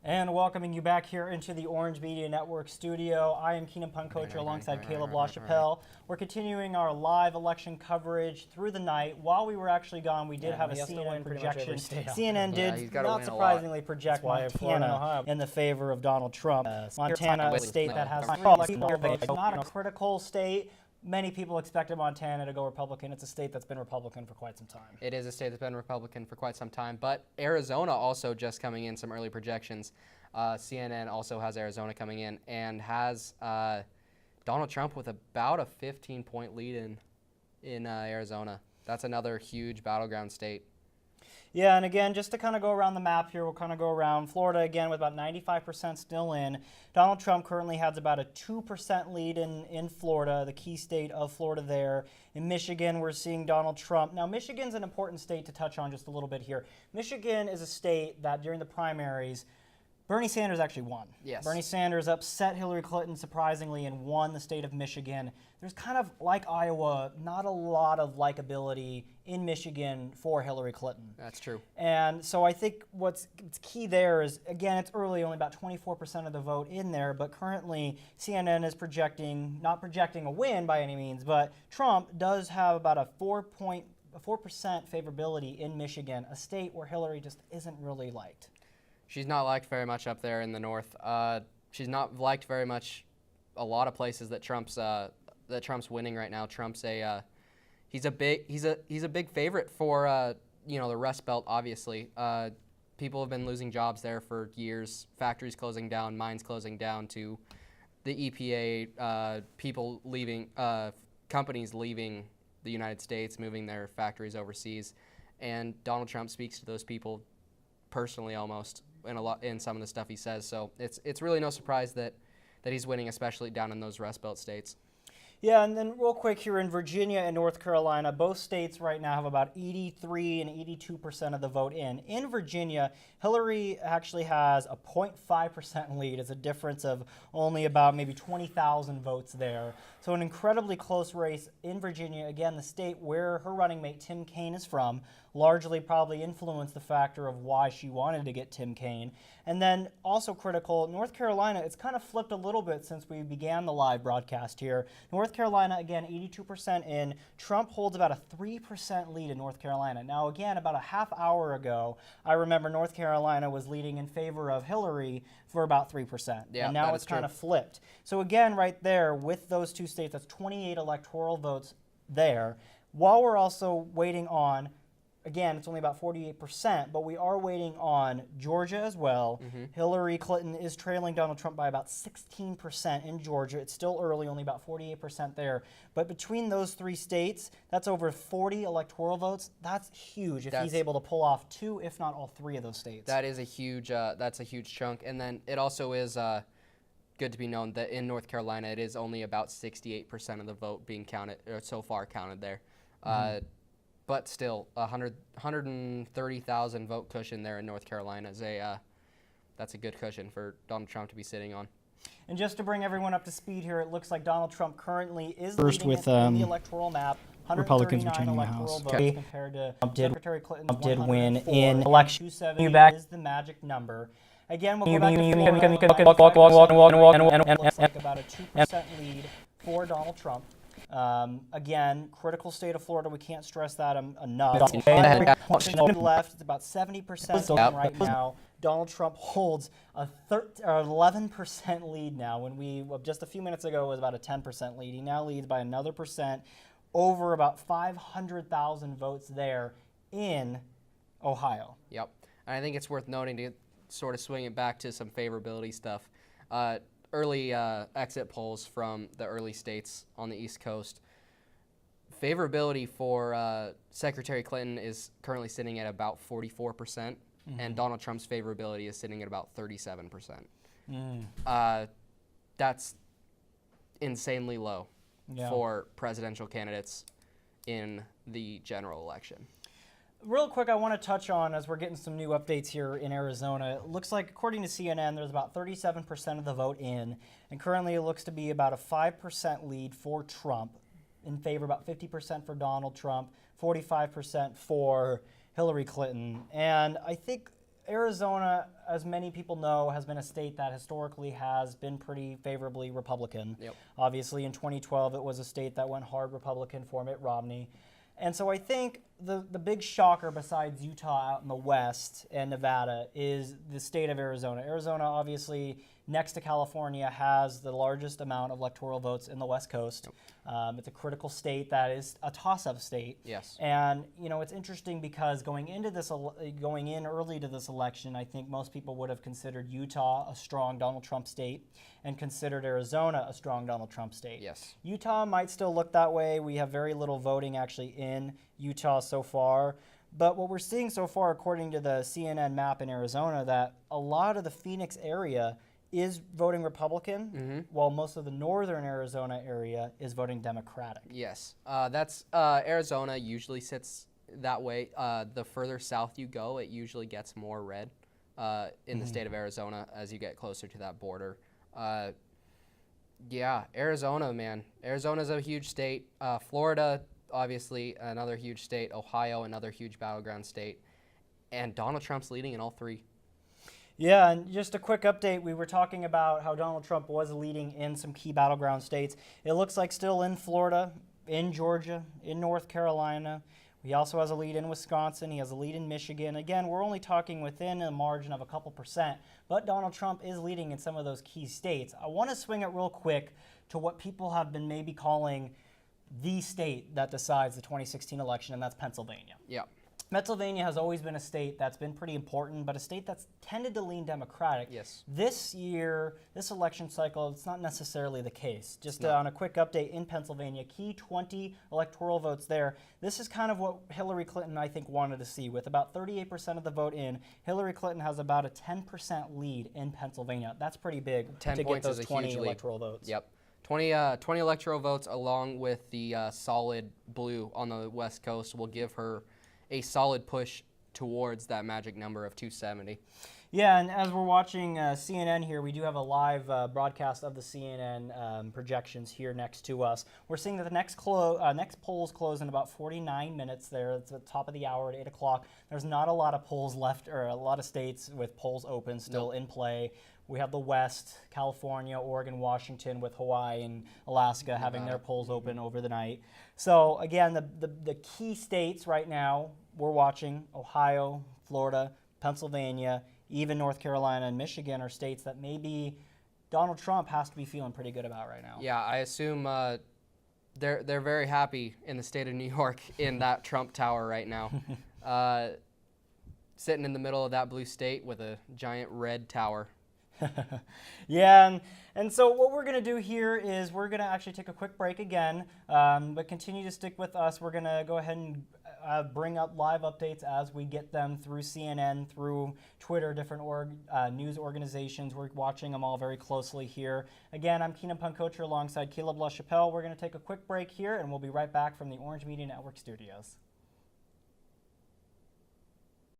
And welcoming you back here into the Orange Media Network studio. I am Keenan Punkocher alongside Caleb LaChapelle. We're continuing our live election coverage through the night. While we were actually gone, we did have a CNN projection. CNN did, not surprisingly, project Montana in the favor of Donald Trump. Montana, a state that has not a critical state. Many people expected Montana to go Republican. It's a state that's been Republican for quite some time. It is a state that's been Republican for quite some time, but Arizona also just coming in, some early projections. CNN also has Arizona coming in and has Donald Trump with about a 15-point lead in Arizona. That's another huge battleground state. Yeah, and again, just to kind of go around the map here, we'll kind of go around Florida again with about 95% still in. Donald Trump currently has about a 2% lead in Florida, the key state of Florida there. In Michigan, we're seeing Donald Trump. Now, Michigan's an important state to touch on just a little bit here. Michigan is a state that during the primaries, Bernie Sanders actually won. Yes. Bernie Sanders upset Hillary Clinton surprisingly and won the state of Michigan. There's kind of, like Iowa, not a lot of likability in Michigan for Hillary Clinton. That's true. And so I think what's key there is, again, it's early, only about 24% of the vote in there, but currently CNN is projecting, not projecting a win by any means, but Trump does have about a 4% favorability in Michigan, a state where Hillary just isn't really liked. She's not liked very much up there in the north. She's not liked very much a lot of places that Trump's winning right now. Trump's he's a big favorite for the Rust Belt. Obviously, people have been losing jobs there for years. Factories closing down, mines closing down to the EPA. People leaving, companies leaving the United States, moving their factories overseas, and Donald Trump speaks to those people personally almost in some of the stuff he says. So it's really no surprise that he's winning, especially down in those Rust Belt states. Yeah, and then real quick here in Virginia and North Carolina, both states right now have about 83 and 82% of the vote in. In Virginia, Hillary actually has a 0.5% lead. It's a difference of only about maybe 20,000 votes there. So an incredibly close race in Virginia. Again, the state where her running mate Tim Kaine is from, largely probably influenced the factor of why she wanted to get Tim Kaine. And then also critical, North Carolina, it's kind of flipped a little bit since we began the live broadcast here. North Carolina, again, 82% in. Trump holds about a 3% lead in North Carolina. Now, again, about a half hour ago, I remember North Carolina was leading in favor of Hillary for about 3%. Yeah, and now it's kind of flipped. So again, right there, with those two states, that's 28 electoral votes there. While we're also waiting on, again, it's only about 48%, but we are waiting on Georgia as well. Hillary Clinton is trailing Donald Trump by about 16% in Georgia. It's still early, only about 48% there. But between those three states, that's over 40 electoral votes. That's huge if he's able to pull off two, if not all three of those states. That is a huge, that's a huge chunk. And then it also is good to be known that in North Carolina, it is only about 68% of the vote being counted, or so far counted there. But still, 130,000 vote cushion there in North Carolina is that's a good cushion for Donald Trump to be sitting on. And just to bring everyone up to speed here, it looks like Donald Trump currently is leading in the electoral map. Republicans retaining the House. Votes compared to Secretary Clinton's did win in election. 270 is the magic number. Again, we'll go back to about a 2% lead for Donald Trump. Again, critical state of Florida. We can't stress that enough. Left, it's about 70% right now. Donald Trump holds a 11% lead now. When just a few minutes ago, it was about a 10% lead. He now leads by another percent, over about 500,000 votes there in Ohio. Yep, and I think it's worth noting to sort of swing it back to some favorability stuff. Early exit polls from the early states on the East Coast. Favorability for Secretary Clinton is currently sitting at about 44%, and Donald Trump's favorability is sitting at about 37%. That's insanely low for presidential candidates in the general election. Real quick, I want to touch on, as we're getting some new updates here in Arizona, it looks like, according to CNN, there's about 37% of the vote in, and currently it looks to be about a 5% lead for Trump, in favor about 50% for Donald Trump, 45% for Hillary Clinton. And I think Arizona, as many people know, has been a state that historically has been pretty favorably Republican. Yep. Obviously, in 2012, it was a state that went hard Republican for Mitt Romney. And so I think the big shocker besides Utah out in the west and Nevada is the state of Arizona. Arizona, obviously, next to California, has the largest amount of electoral votes in the West Coast. It's a critical state that is a toss-up state. Yes. And it's interesting because going in early to this election, I think most people would have considered Utah a strong Donald Trump state and considered Arizona a strong Donald Trump state. Yes. Utah might still look that way. We have very little voting actually in Utah so far. But what we're seeing so far, according to the CNN map in Arizona, that a lot of the Phoenix area is voting Republican, while most of the northern Arizona area is voting Democratic. Yes, that's Arizona usually sits that way. The further south you go, it usually gets more red in the state of Arizona as you get closer to that border. Yeah, Arizona, man. Arizona's a huge state. Florida, obviously, another huge state. Ohio, another huge battleground state. And Donald Trump's leading in all three. Yeah, and just a quick update. We were talking about how Donald Trump was leading in some key battleground states. It looks like still in Florida, in Georgia, in North Carolina. He also has a lead in Wisconsin. He has a lead in Michigan. Again, we're only talking within a margin of a couple percent, but Donald Trump is leading in some of those key states. I want to swing it real quick to what people have been maybe calling the state that decides the 2016 election, and that's Pennsylvania. Yeah. Pennsylvania has always been a state that's been pretty important, but a state that's tended to lean Democratic. Yes. This year, this election cycle, it's not necessarily the case. Just on a quick update, in Pennsylvania, key 20 electoral votes there. This is kind of what Hillary Clinton, I think, wanted to see. With about 38% of the vote in, Hillary Clinton has about a 10% lead in Pennsylvania. That's pretty big 10 to points get those is a 20 huge lead. electoral votes. Yep. 20 electoral votes along with the solid blue on the West Coast will give her a solid push towards that magic number of 270. Yeah, and as we're watching CNN here, we do have a live broadcast of the CNN projections here next to us. We're seeing that the next polls close in about 49 minutes there. It's at the top of the hour at 8 o'clock. There's not a lot of polls left, or a lot of states with polls open still in play. We have the West, California, Oregon, Washington, with Hawaii and Alaska having their polls open over the night. So again, the key states right now we're watching, Ohio, Florida, Pennsylvania, even North Carolina and Michigan are states that maybe Donald Trump has to be feeling pretty good about right now. Yeah, I assume they're very happy in the state of New York in that Trump Tower right now. Sitting in the middle of that blue state with a giant red tower. Yeah, and so what we're going to do here is we're going to actually take a quick break again, but continue to stick with us. We're going to go ahead and bring up live updates as we get them through CNN, through Twitter, different news organizations. We're watching them all very closely here. Again, I'm Keenan Punkocher alongside Caleb LaChapelle. We're going to take a quick break here, and we'll be right back from the Orange Media Network studios.